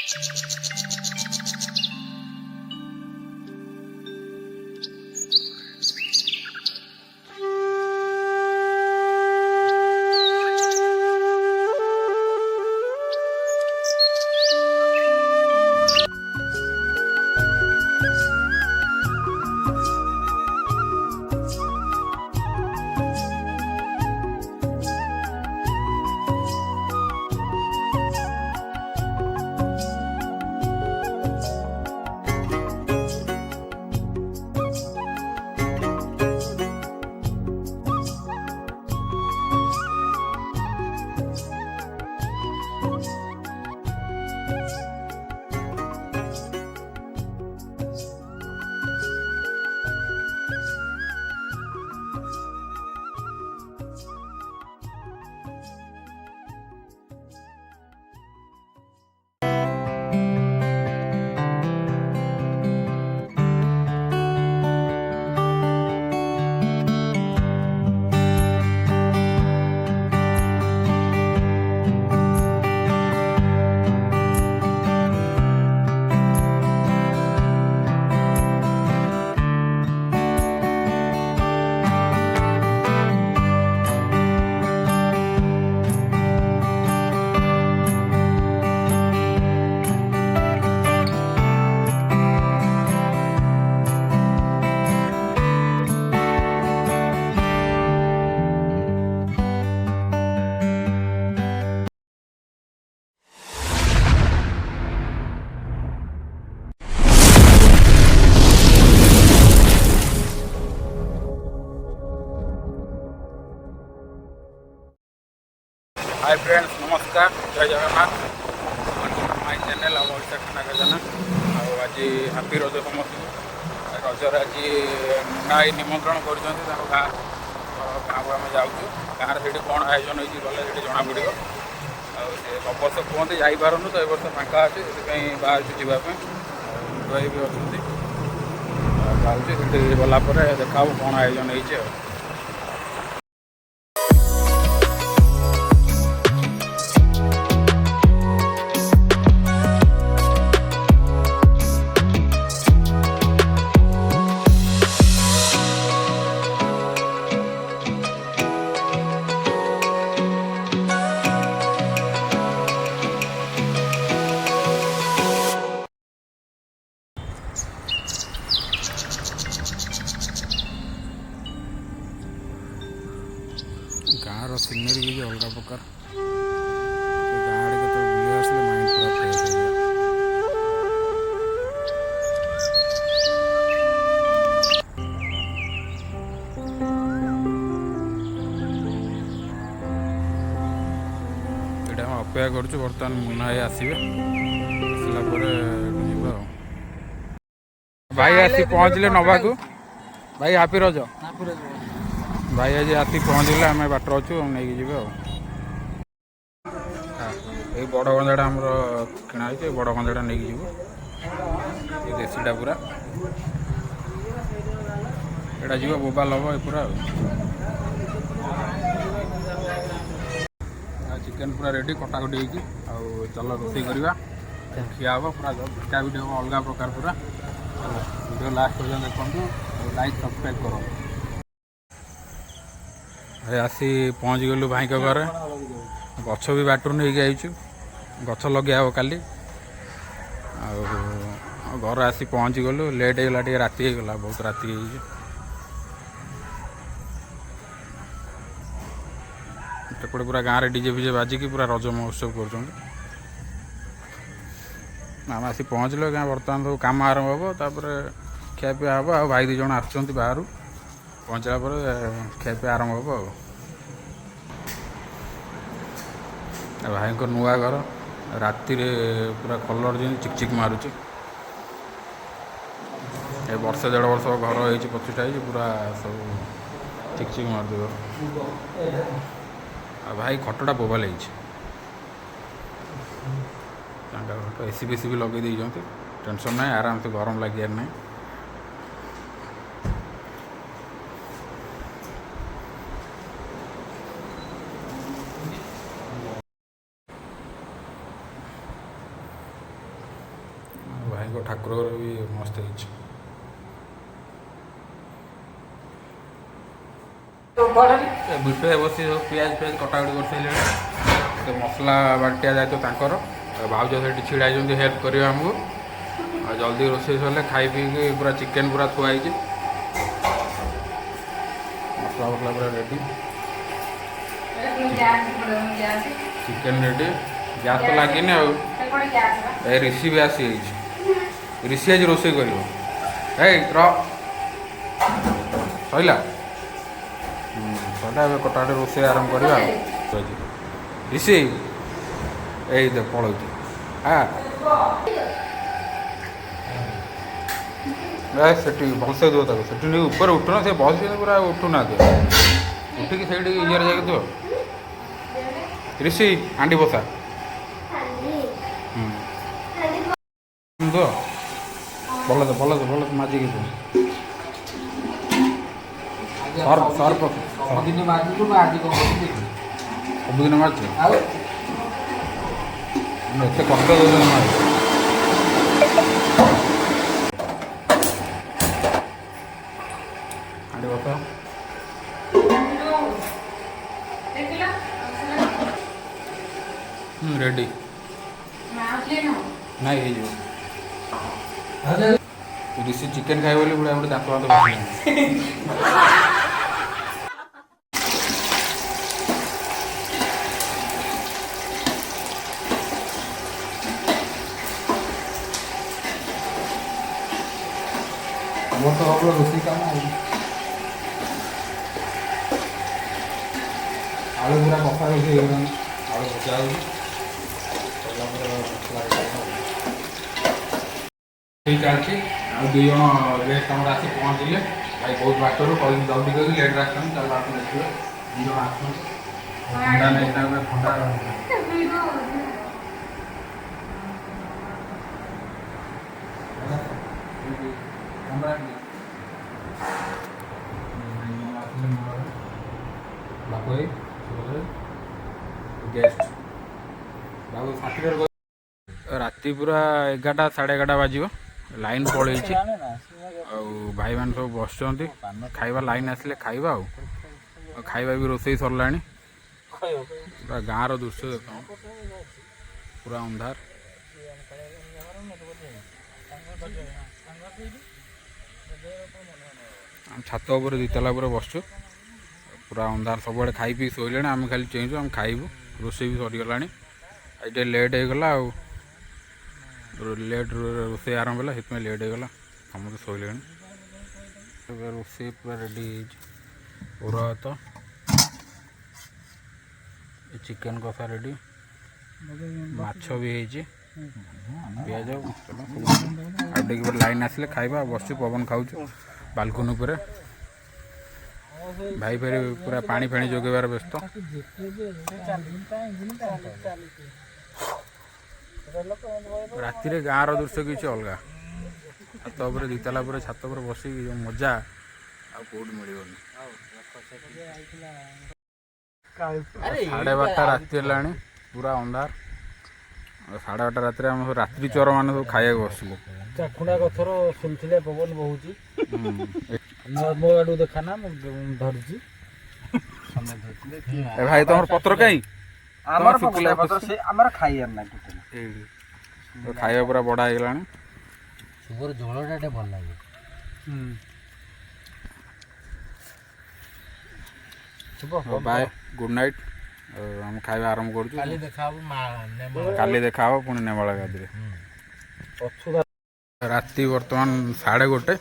Hi friends नमस्कार जय Jagannath my channel आम ओडिशा खाना खजाना आज हापी रज समस्त रजर आज मुना निमंत्रण कर गाँ को आम जाऊँ गाँव से कौन आयोजन होती गले जना पड़ो सब वर्ष कहते जापारूँ तो वर्ष फाँका अच्छे से बाहर जावाई भाई भी अच्छा जाऊँगी गलापर देखा कौन आयोजन होती गाँव सीनरी भी अलग प्रकार गाँव आड़े के बुले आसले माइंड पूरा फ्रेश हो गया। यहाँ अपेक्षा करुँ बर्तमान मुना भाई आसवे आसला भाई आसी पहुँचले नवा को भाई हापी रज भाई आज राति पहुँचले आम बाटर अच्छु नहीं जी ये बड़ गंजाटा आमर किणा बड़ गंजाटा नहीं जीव देसीटा पूरा यहाँ जीव बोबाल हम पूरा चिकेन पूरा रेडी कटाकटी हो चल रोषे करवा खिया हम पूरा भिटा भिट हम अलग प्रकार पूरा वीडियो लास्ट पर्यटन देखो लाइक सब्सक्राइब करो आसी पहुँच गलु भाई घर गछ भी बाटर नहीं आईचु गछ लगे हम काली घर आसी पहुँची गलु लेट होगा टे राति होगा बहुत राति सेपटे पूरा गाँव में डीजे फीजे बाजिकी पूरा रज महोत्सव कर आम आसी पहुँचल क्या बर्तमान सब कम आरंभ हम तापर खियापिया हम आ भाई दीज आसुँच बाहर पहुँचला खियापिया आरंभ हम भाई को नुआ घर राति पूरा कलर जी चिकचिक मारुचे ए वर्ष 1.5 वर्ष घर हो पचिटा पूरा सब चिकचिक मार भाई खटटा बोबाल एसी बेसी भी लगे देते टेंशन ना आराम से गरम लगे ना ठाकुर घर भी मस्त ହେଇଛି। बुफे बस पियाज पियाज कटाकटी कर सारे मसला बाटिया दायित्व तांकर भाउज से छिड़ा हेल्प करेंगे आमको जल्दी रोषे सर खाई पी पूरा चिकेन पूरा थुआई मसला मसला पूरा रेडी चिकेन रेडी गैस तो लगे ऋषि भी आसी ऋषि आज रोषे कर सैला सदा कटाटे रोषे आरंभ करवा ऋषि यही दे पड़ो हाँ से भलसे दो से ऊपर उठुना से बस पूरा उठुना उठिक से इयर जाए दो ऋषि हांडी बसा दो भल तो माजिक सर्फ सर्फ सबदिन मार्च एत कष्ट हांडी बसा रेडी नहीं ऋषि चिकेन खाए बोली बुढ़ा बुढ़े दांत बात वो तो हम लोग रोषे काम आलू पूरा कफा रोषे आलू भजा चलती आ दुई जन गेस्ट आम आसी पहुँचले भाई बहुत बाटर कल जल्दी कर लेट आस चल आप देखिए दुई जन आसंडा नहीं ठंडा गेस्ट बाबू साथी राति पूरा 11टा 11:30 बाजिब लाइन पड़े भाई मान सब बस खाइबा लाइन आसिले खाइबा खाइबा भी रोषे सरला पूरा गाँव दृश्य देख पूरा अंधार छात उपर दिताला बसचु पूरा अंधार सब खाई पी शोले आम खाली चेंजु आम खाइबू रोषे भी सरीगला ये लेट होगला लेट रोषे आरंभ है से लेट होगला समस्त शोले रोषे पूरा रेडी पूरा तो चिकेन कषा रेडी माछ भी है पिज चलो लाइन आसिले खाइबा बस पवन खाऊ बालकनी पर भाई फिर पूरा पानी फाणी जोगेबार व्यस्त राति गाँव दृश्य किसी अलग छात दिताला छात बस मजा आठ मिल 12:30 राति है पूरा अंधार 12:30 राति आम रात्रि चोर मान सब खाया बसलु चाखुड़ा गथर सुनते पवन बहुत मो आड़ देखाना धरजी भाई तुम पत्र कहीं खाଇବା पूरा बड़ा ହେଇଗଲାଣି ସୁବର ଜଳଟା ଭଲ ଲାଗେ बाय गुड नाइट हम खाଇବା आरंभ करूँ काली देखा पुणी नेमाल गादी राति बर्तमान 1:30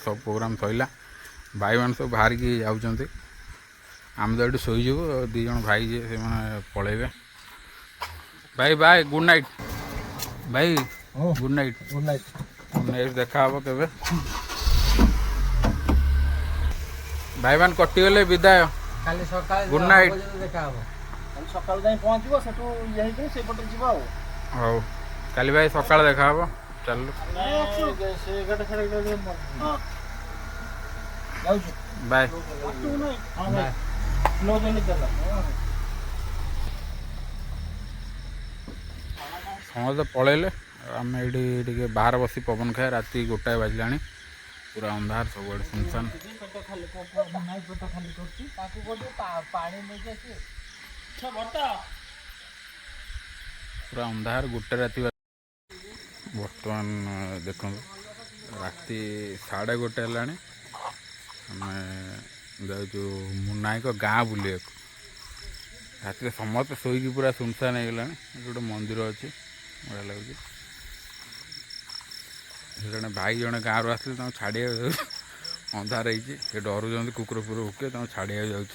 सब प्रोग्राम सैला भाई मान सब बाहर की जाऊँच आम तो ये शोजु दी जन भाई जे से पलैबे भाई बाय गुड नाइट भाई गुड नाइट नेक्स्ट देखा हे के भाई मान कटिगले विदाय गुड नाइट सकाल पहुँचो से हाँ काली भाई सकाल देखा हे चलो बाय समस्त पलैले आम ये बाहर बसी पवन खाए राति 1 बाजिलानी पूरा अंधार सब सुनसान पूरा अंधार 1 राति बर्तमान देखो राति 1:30 है आम जाऊँ मुनाई गाँ बुले रात समस्त शोक पूरा सुनसान हो गला गोटे मंदिर अच्छे बढ़िया लगे जड़े भाई जड़े गाँव आसते छाड़िया अंधार हो डर कुकुर फुकुर भुके छाड़िया जाऊँ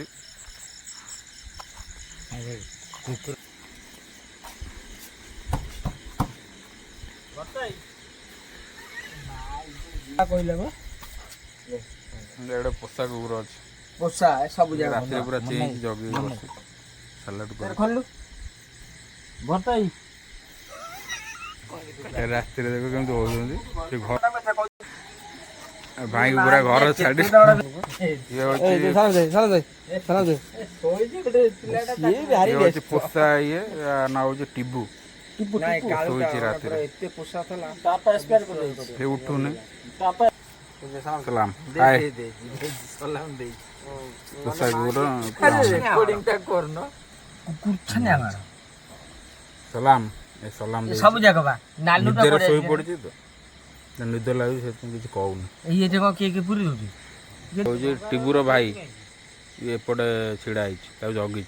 पोषा कुकुर अच्छे पोषा सब रात पूरा चेंज जगे सलाड रात देखो कमी हो भाई पूरा घर छाड़ी पोषा ये ना हूँ टिबू उठुने सलाम पोषा सलाम सलाम सब जगह निदर सोई पड़ी तो निद लगे किसी कहूनी ये देखो किए पूरी होगी टिबुर भाई ये एपटे छिड़ा जगी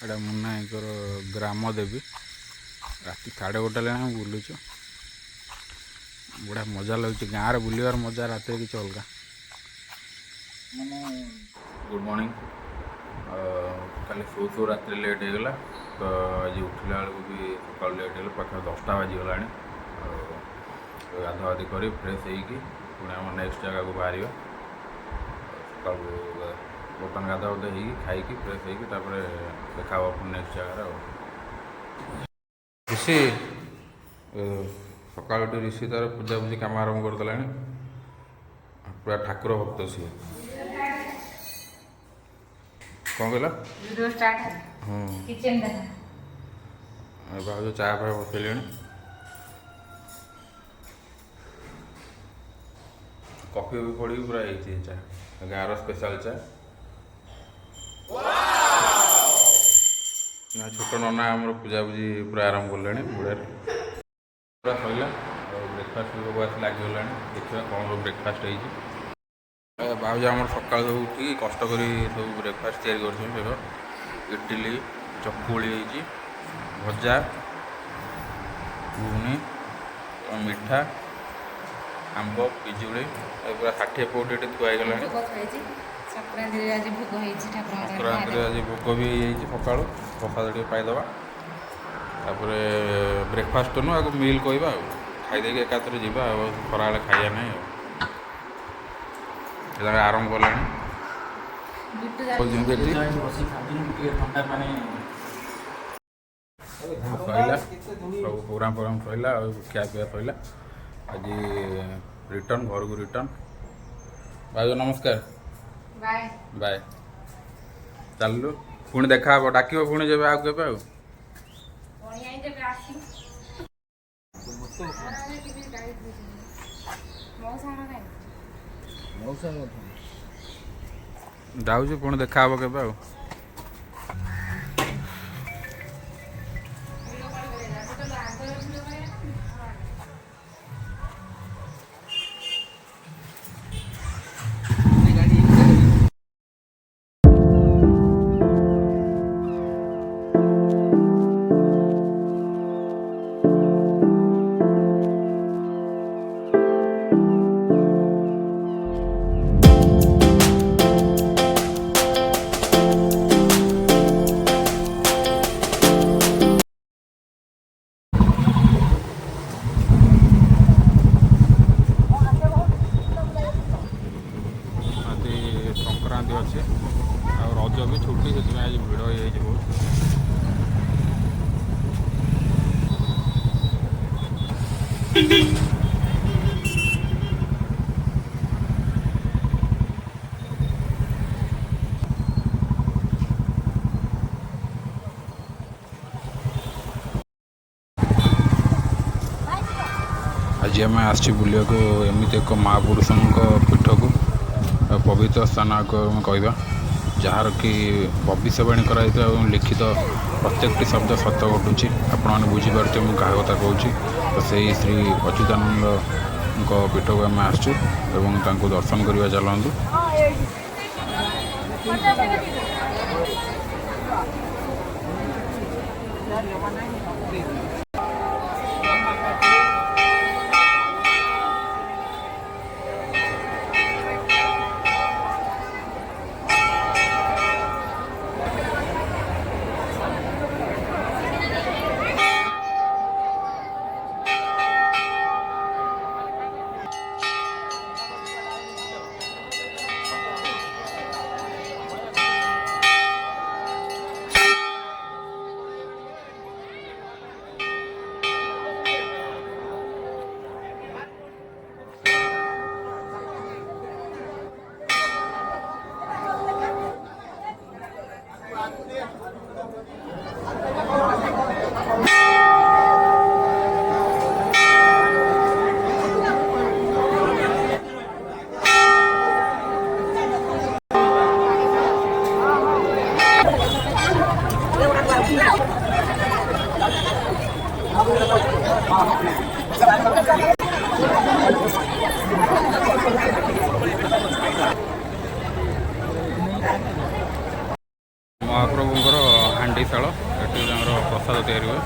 एटा मुन्ना ग्राम देवी राति 1:30 है बुलुचु बढ़िया मजा लगे गाँव बुलवार मजा रात किसी अलग गुड मॉर्निंग कल शो शो रात लेट होगा तो आज उठला बेलू भी सका लेट हो पाखे 10टा बाजिगला गाधागाधि कर फ्रेश होगी पुणी आम नेक्स्ट जगह को बाहर सका बर्तमान गाधागाधा हो खाई फ्रेश होगी देखा पुणी नेक्स्ट जगह ऋषि सका ऋषि तार पूजा पूजी कम आरम्भ करदे पूरा ठाकुर भक्त सी कौन कहला भाज चा फा बसैले कॉफी भी पड़ी पूरा ये चा गाँव स्पेशल चा छोट नना आम पूजा पूजी पूरा आरम्भ कले बुढ़ा पूरा सरला ब्रेकफास्ट भी आस लगिगला देखा कौन सब ब्रेकफास्ट हो भाज आम सका उठी कष्ट कर सब ब्रेकफास्ट या इडली चकुली भजा घुगनी मिठा आंब पिजुड़ी पूरा 60 फुट ये थुआगला संक्रांति आज भोग भी सका प्रसाद पाईदे ब्रेकफास्ट नु आगे मिल कहवा खाईदे एकाथरे जा खरा खाया ना आरम्भ कला सैला सब प्रोग्राम प्रोग्राम सैला खिया पिया सैला आज रिटर्न घर को रिटर्न भाई नमस्कार बाय बाय चलु पुणी देखा डाक पुणी जब आगे जाऊँ पुणी देखा के आज आम आसी बुलिया एमती एक महापुरुषों पीठ को पवित्र स्थान कहवा जार कि भविष्यवाणी कराई लिखित प्रत्येक शब्द सत घटुची आपने बुझीपारे मुझे क्या कथा कहूँ तो से श्री अच्युतानंद पीठ को आम आसचु दर्शन करवा चलतु। महाप्रभुଙ୍କର हांडीशाଳ ଏଠି ତାଙ୍କର ପ୍ରସାଦ ତିଆରି ହୁଏ।